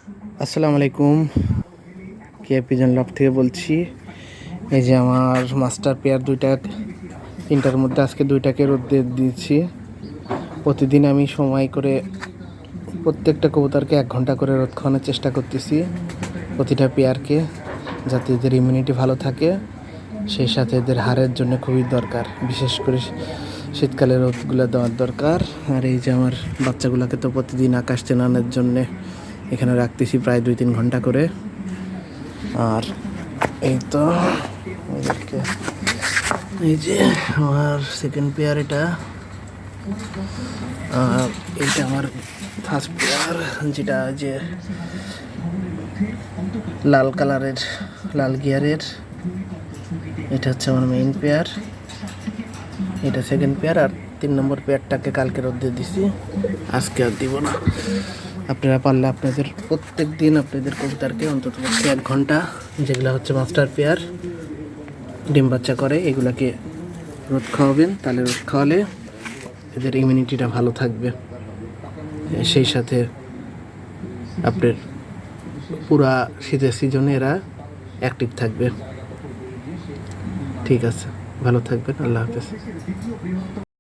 আসসালামু আলাইকুম। Pigeon loft থেকে বলছি। এই যে আমার মাস্টার পেয়ার দুইটা, তিনটার মধ্যে আজকে দুইটাকে রোদে দিয়েছি। প্রতিদিন আমি সময় করে প্রত্যেকটা কবুতরকে 1 ঘন্টা করে রোদ খাওয়ানোর চেষ্টা করতেছি, প্রতিটা পেয়ারকে, যাতে এদের ইমিউনিটি ভালো থাকে। সেই সাথে এদের হাড়ের জন্য খুবই দরকার, বিশেষ করে শীতকালে রোদগুলো দেওয়ার দরকার। আর এই যে আমার বাচ্চাগুলোকে তো প্রতিদিন আকাশ চেনানোর জন্যে এখানে রাখতেছি প্রায় 2-3 ঘন্টা করে। আর এই তো ওদেরকে, এই যে আমার সেকেন্ড পেয়ার এটা, আর এইটা আমার ফার্স্ট পেয়ার, যেটা যে লাল কালারের, লাল গিয়ারের। এটা হচ্ছে আমার মেইন পেয়ার, এটা সেকেন্ড পেয়ার। আর 3 নম্বর পেয়ারটাকে কালকে রোদে দিছি, আজকে আর দিব না। আপনারা পারলে আপনাদের প্রত্যেক দিন আপনাদের কবুতরকে অন্তত 1 ঘন্টা, যেগুলো হচ্ছে মাস্টার পেয়ার ডিম বাচ্চা করে, এগুলাকে রোদ খাওয়াবেন। তাহলে রোদ খাওয়ালে এদের ইমিউনিটিটা ভালো থাকবে, সেই সাথে আপনার পুরা শীতের সিজনে এরা অ্যাক্টিভ থাকবে। ঠিক আছে, ভালো থাকবেন, আল্লাহ হাফেজ।